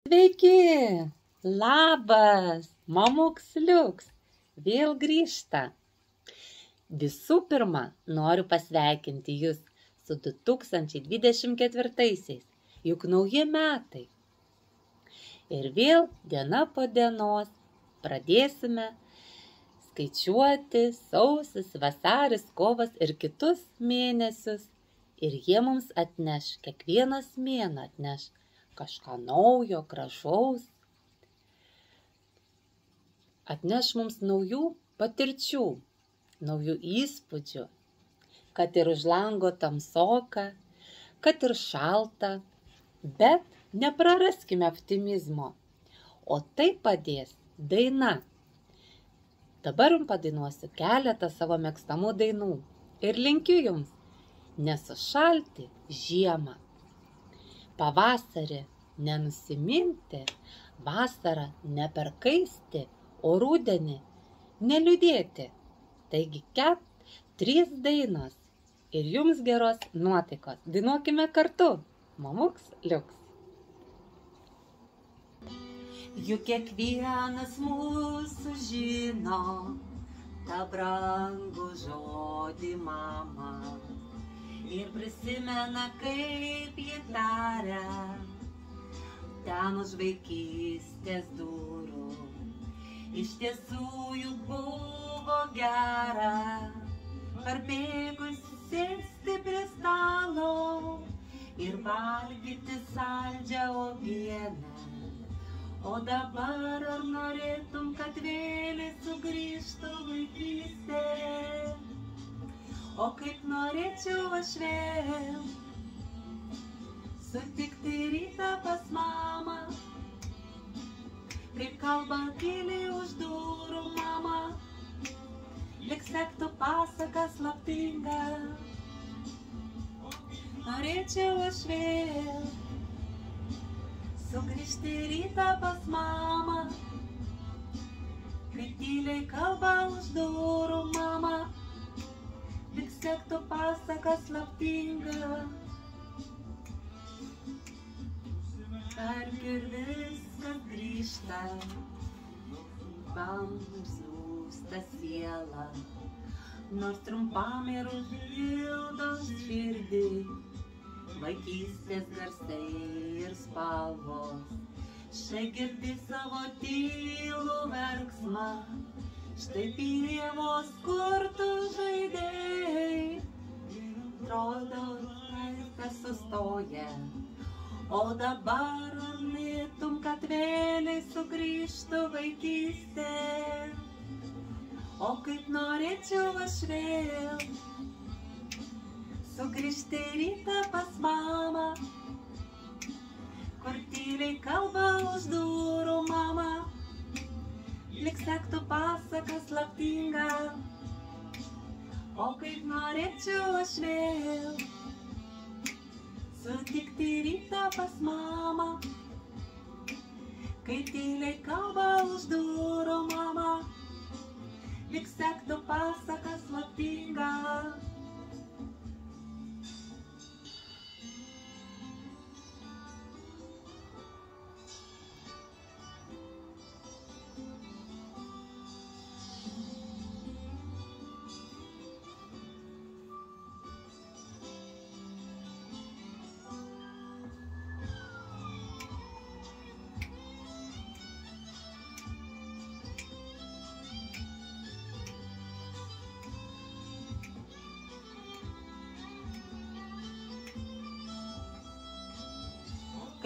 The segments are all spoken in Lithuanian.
Sveiki! Labas! Mamoksliuks! Vėl grįžta. Visų pirma, noriu pasveikinti Jūs su 2024-aisiais, juk nauji metai. Ir vėl diena po dienos pradėsime skaičiuoti sausis, vasaris, kovas ir kitus mėnesius. Ir jie mums atneš, kiekvienas mėnuo atneš kažką naujo, gražaus. Atneš mums naujų patirčių, naujų įspūdžių, kad ir už lango tamsoka, kad ir šalta, bet nepraraskime optimizmo, o tai padės daina. Dabar jums padainuosiu keletą savo mėgstamų dainų ir linkiu jums nesušalti žiemą. Pavasarį nenusiminti, vasarą neperkaisti, o rudenį neliūdėti. Taigi 3 dainos ir jums geros nuotaikos. Dainuokime kartu. Mamoksliuks. Juk kiekvienas mūsų žino tą brangų žodį mama. Ir prisimena, kaip ji taria ten už vaikystės durų. Iš tiesų juk buvo gera parbėgus sėsti prie stalo ir valgyti saldžią uogienę. O dabar ar norėtum, kad vėl sugrįžtų vaikystė? O kaip norėčiau aš vėl sutikti rytą pas mamą, kaip kalba tyliai už durų mama, lyg sektų pasaka slaptinga. Norėčiau aš vėl sugrįžti rytą pas mamą, kaip tyliai kalba už durų mama, lyg sektų pasaka slaptinga. Tarp ir viskas grįžta, pamsūsta siela, nors trumpam ir užpildo širdį vaikystės garsai ir spalvos. Štai girdi savo tylų verksmą, štai pievos, kur tu žaidėjai, atrodo, laikas sustoja. O dabar norėtum, kad vėliai sugrįžtų vaikystė. O kaip norėčiau aš vėl sugrįžti rytą pas mamą, kur tyliai kalba už durų mama, lyg sektų pasaka slaptinga. O kaip norėčiau aš vėl sutikti rytą pas mamą, kai tyliai kalba už durų mama, lyg sektų pasaka slaptinga.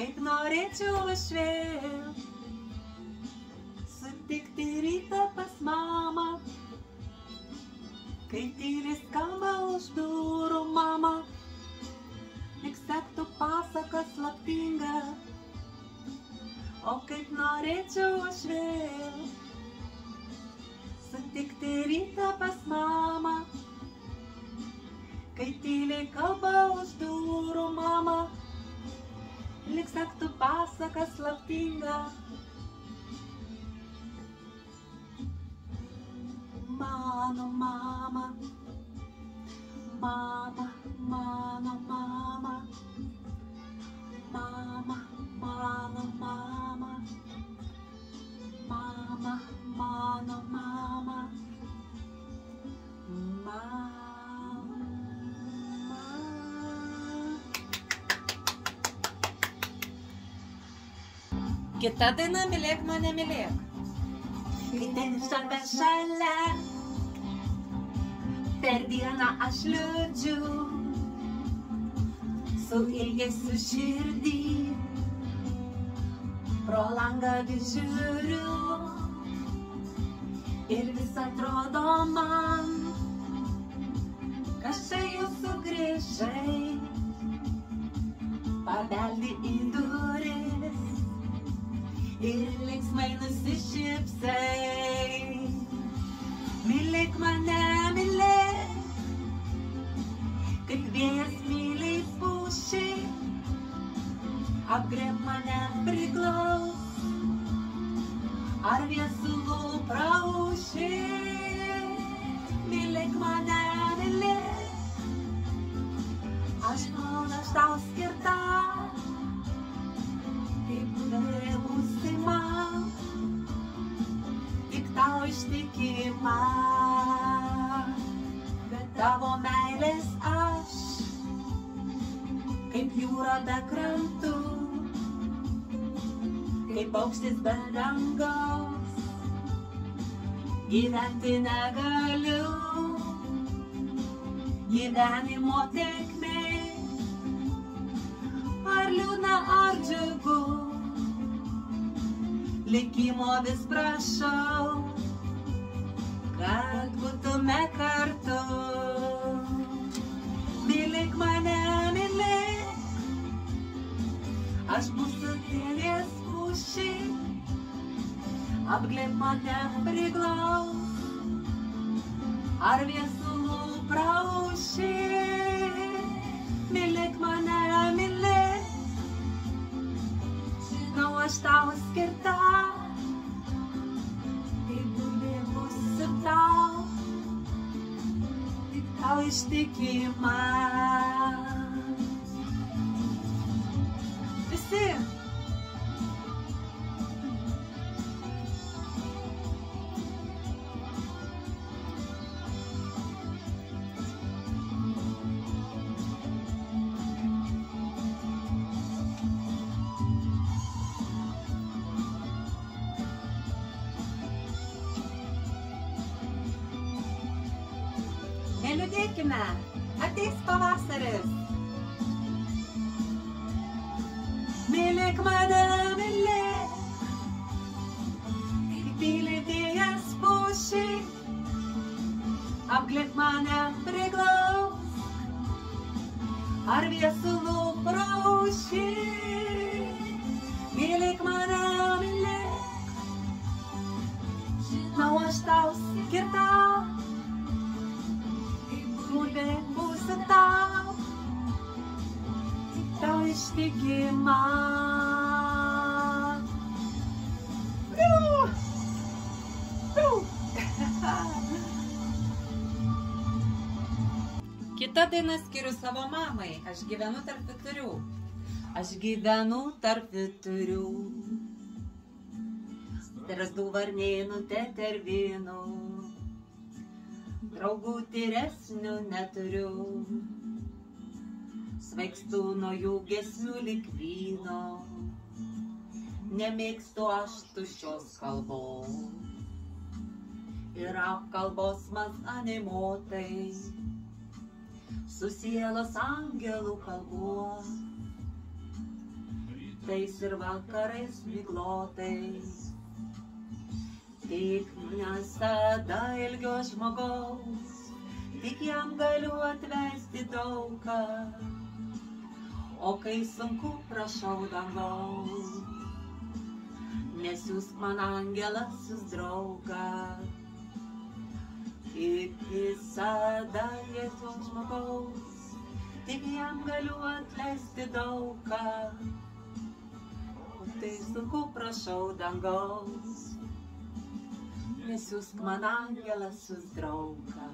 Kaip norėčiau aš vėl sutikti rytą pas mamą, kai tyliai skamba už durų mama, lyg sektų pasaka slaptinga. O kaip norėčiau aš vėl sutikti rytą pas mamą, kai tyliai kalba už durų mama, lyg sektų pasaka slaptinga. Mano mama, mama, mano mama, mama, mano mama. Kita daina Mylėk mane mylėk. Kai ten šalia šalia, per dieną aš liūdžiu, su ilgesiu širdį, pro langą vis žiūriu, ir vis atrodo man, kad štai jūs sugrįžai, pabeldi į duris ir linksmai nusišypsai. Mylėk mane, mylėk, kaip vėjas myli pušį, apgrėb mane priglaus, ar viesulų praūši. Mylėk mane, mylėk, aš tau skirta, kaip būsi man, tik tau ištikima. Bet tavo meilės aš, kaip jūra be krantų, kaip paukštis be dangaus, gyventi negaliu. Gyvenimo tėkmė, ar liūdna, ar džiugu, likimo vis prašau, kad būtume kartu. Mylėk mane, mylėk, aš būsiu tylės pušį, apglėb mane priglaus, ar viesulų praūši. Mylėk mane, mylėk, žinau aš tau skirta, kaip būdė būsiu tau, tik tau ištikima. Visi! Neliūdėkime, ateis pavasaris. Mylėk mane, mylėk, kaip myli vėjas pušį, apglėb mane priglaus, ar viesulų praūši. Mylėk mane, mylėk, žinau aš tau skirta, būsiu tau, tik tau ištikima. Kita daina skiriu savo mamai. Aš gyvenu tarp viturių. Aš gyvenu tarp viturių. Strazdų, varnėnų, tetervinų. Draugų tyresnių neturiu, svaigstu nuo jų giesmių lyg vyno, nemėgstu aš tuščios kalbos ir apkalbos man animuotai, su sielos angelų kalbuos, tais ir vakarais miglotais. Tik nesada ilgio žmogaus, tik jam galiu atvesti daugą, o kai sunku prašau dangaus, nesiųsk man angelas jūs draugą. Tik visada ilgio žmogaus, tik jam galiu atleisti daugą, o kai sunku prašau dangaus, nesiųsk man angelas jūs draugą.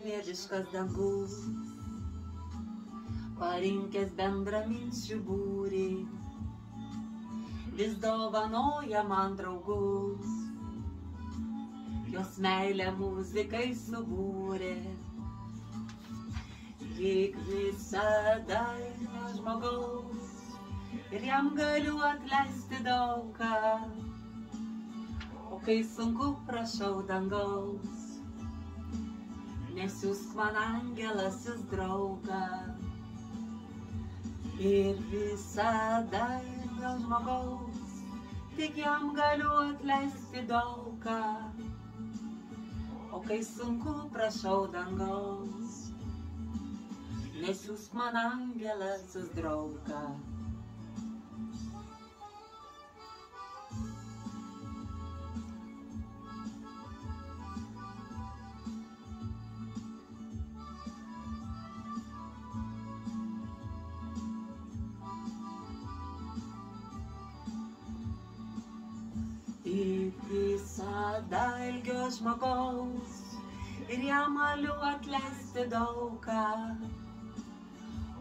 Vėžiškas dangus, parinkęs bendraminčių būrį, vis dovanoja man draugus, jos meilę muzikai subūrė. Lyg visada žmogaus, ir jam galiu atleisti daug ką. O kai sunku, prašau dangaus, nesiųsk man angelasis draugą. Ir visada dėl žmogaus, tik jam galiu atleisti daug ką. O kai sunku, prašau dangaus, nesiųsk man angelasis draugą. Ir visada ilgio žmogaus, ir jam galiu atleisti daug ką.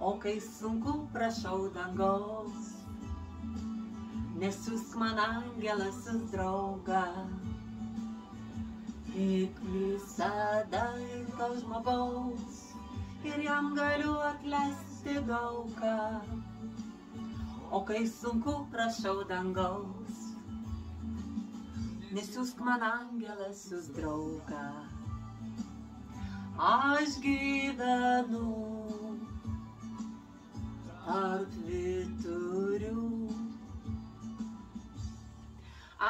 O kai sunku, prašau dangaus, nesiųsk man angelasis draugą. Ir visada ilgio žmogaus, ir jam galiu atleisti daug ką. O kai sunku, prašau dangaus, nesiųsk man angelasis draugą. Aš gyvenu tarp vyturių.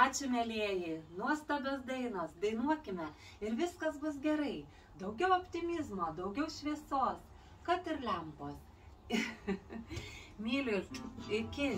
Ačiū, mielieji, nuostabios dainos, dainuokime ir viskas bus gerai. Daugiau optimizmo, daugiau šviesos, kad ir lempos. Myliu, iki.